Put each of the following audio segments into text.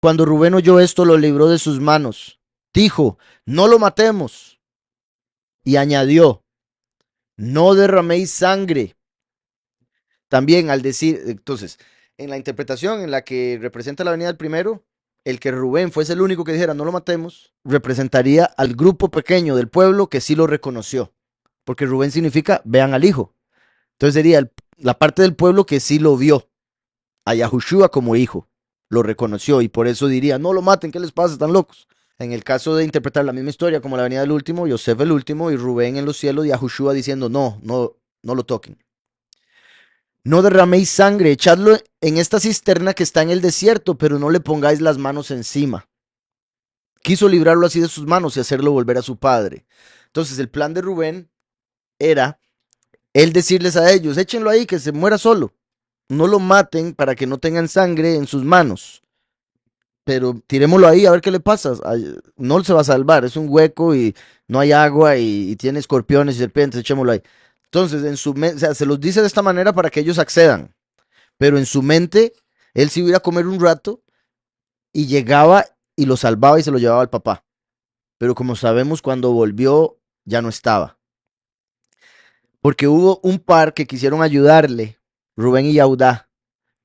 Cuando Rubén oyó esto, lo libró de sus manos. Dijo, no lo matemos. Y añadió, no derraméis sangre. También al decir, entonces, en la interpretación en la que representa la venida del primero, el que Rubén fuese el único que dijera no lo matemos, representaría al grupo pequeño del pueblo que sí lo reconoció. Porque Rubén significa vean al hijo. Entonces sería la parte del pueblo que sí lo vio a Yahushua como hijo, lo reconoció y por eso diría, no lo maten, ¿qué les pasa? Están locos. En el caso de interpretar la misma historia como la venida del último, Yosef el último y Rubén en los cielos y Yahushua diciendo, no lo toquen. No derraméis sangre, echadlo en esta cisterna que está en el desierto, pero no le pongáis las manos encima. Quiso librarlo así de sus manos y hacerlo volver a su padre. Entonces el plan de Rubén era él decirles a ellos, échenlo ahí, que se muera solo. No lo maten para que no tengan sangre en sus manos. Pero tirémoslo ahí a ver qué le pasa. No se va a salvar, es un hueco y no hay agua y tiene escorpiones y serpientes, echémoslo ahí. Entonces, o sea, se los dice de esta manera para que ellos accedan, pero en su mente, él se iba a comer un rato y llegaba y lo salvaba y se lo llevaba al papá. Pero como sabemos, cuando volvió ya no estaba. Porque hubo un par que quisieron ayudarle, Rubén y Yaudá,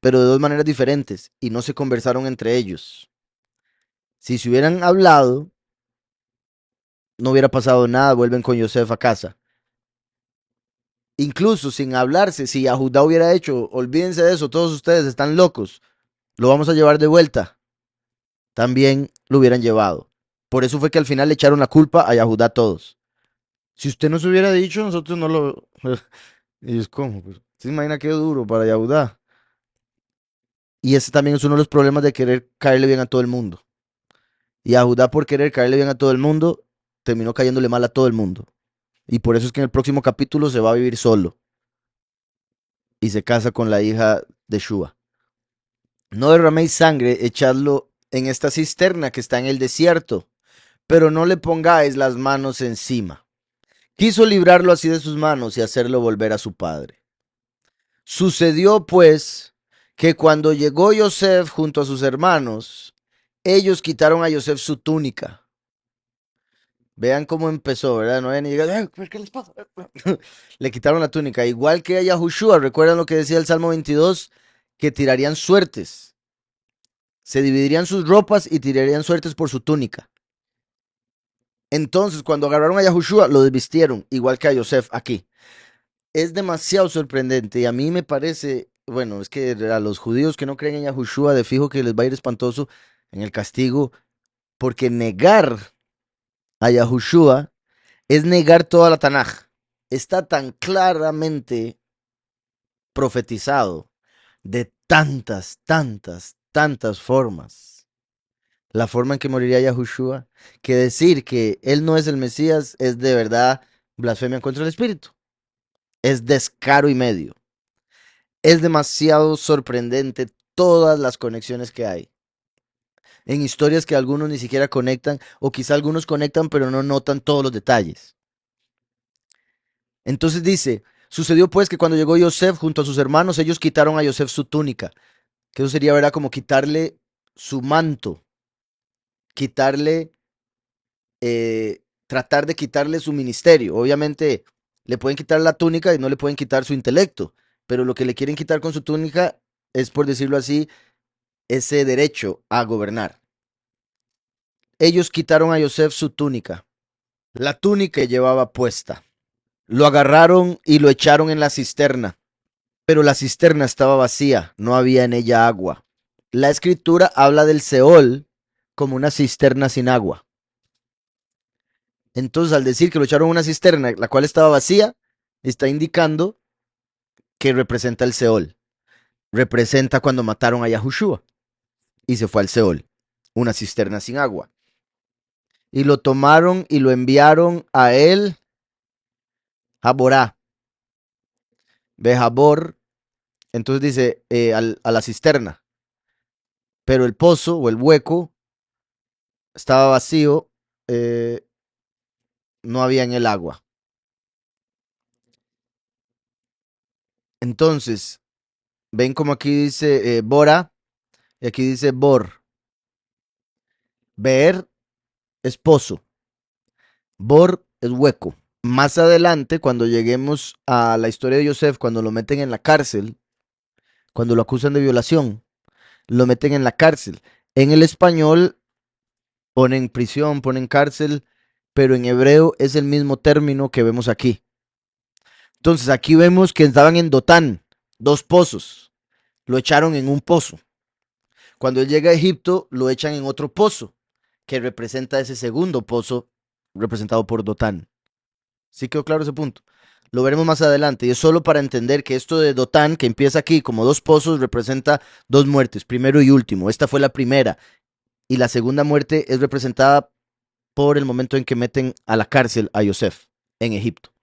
pero de dos maneras diferentes y no se conversaron entre ellos. Si se hubieran hablado, no hubiera pasado nada, vuelven con Yosef a casa. Incluso sin hablarse, si a Judá hubiera hecho, olvídense de eso, todos ustedes están locos, lo vamos a llevar de vuelta, también lo hubieran llevado. Por eso fue que al final le echaron la culpa a Yahudá todos. Si usted nos hubiera dicho, nosotros no lo... Y es como, pues, ¿se imagina qué duro para Yahudá? Y ese también es uno de los problemas de querer caerle bien a todo el mundo. Y Yahudá por querer caerle bien a todo el mundo, terminó cayéndole mal a todo el mundo. Y por eso es que en el próximo capítulo se va a vivir solo y se casa con la hija de Shua. No derraméis sangre, echadlo en esta cisterna que está en el desierto, pero no le pongáis las manos encima. Quiso librarlo así de sus manos y hacerlo volver a su padre. Sucedió pues que cuando llegó Yosef junto a sus hermanos, ellos quitaron a Yosef su túnica. Vean cómo empezó, ¿verdad? No habían llegado, ¿qué les pasa? Le quitaron la túnica, igual que a Yahushua. ¿Recuerdan lo que decía el Salmo 22? Que tirarían suertes. Se dividirían sus ropas y tirarían suertes por su túnica. Entonces, cuando agarraron a Yahushua, lo desvistieron, igual que a Yosef aquí. Es demasiado sorprendente y a mí me parece, bueno, es que a los judíos que no creen en Yahushua, de fijo que les va a ir espantoso en el castigo, porque negar a Yahushua es negar toda la Tanaj. Está tan claramente profetizado de tantas formas. La forma en que moriría Yahushua, que decir que él no es el Mesías es de verdad blasfemia contra el Espíritu. Es descaro y medio. Es demasiado sorprendente todas las conexiones que hay. En historias que algunos ni siquiera conectan, o quizá algunos conectan, pero no notan todos los detalles. Entonces dice, sucedió pues que cuando llegó Yosef junto a sus hermanos, ellos quitaron a Yosef su túnica, que eso sería, ¿verdad? Como quitarle su manto, quitarle, tratar de quitarle su ministerio. Obviamente le pueden quitar la túnica y no le pueden quitar su intelecto, pero lo que le quieren quitar con su túnica es, por decirlo así, ese derecho a gobernar. Ellos quitaron a Yosef su túnica, la túnica que llevaba puesta. Lo agarraron y lo echaron en la cisterna, pero la cisterna estaba vacía, no había en ella agua. La escritura habla del Seol como una cisterna sin agua. Entonces, al decir que lo echaron en una cisterna, la cual estaba vacía, está indicando que representa el Seol. Representa cuando mataron a Yahushua y se fue al Seol, una cisterna sin agua. Y lo tomaron y lo enviaron a él, a Borá, Bejabor. Entonces dice a la cisterna, pero el pozo o el hueco estaba vacío, eh, no había en el agua. Entonces, ven como aquí dice Bora y aquí dice Bor. Beer es pozo. Bor es hueco. Más adelante, cuando lleguemos a la historia de Yosef, cuando lo meten en la cárcel, cuando lo acusan de violación, lo meten en la cárcel. En el español ponen prisión, ponen cárcel, pero en hebreo es el mismo término que vemos aquí. Entonces aquí vemos que estaban en Dotán, dos pozos. Lo echaron en un pozo. Cuando él llega a Egipto, lo echan en otro pozo, que representa ese segundo pozo representado por Dotán. ¿Sí quedó claro ese punto? Lo veremos más adelante y es solo para entender que esto de Dotán, que empieza aquí como dos pozos, representa dos muertes, primero y último. Esta fue la primera y la segunda muerte es representada por el momento en que meten a la cárcel a Yosef en Egipto.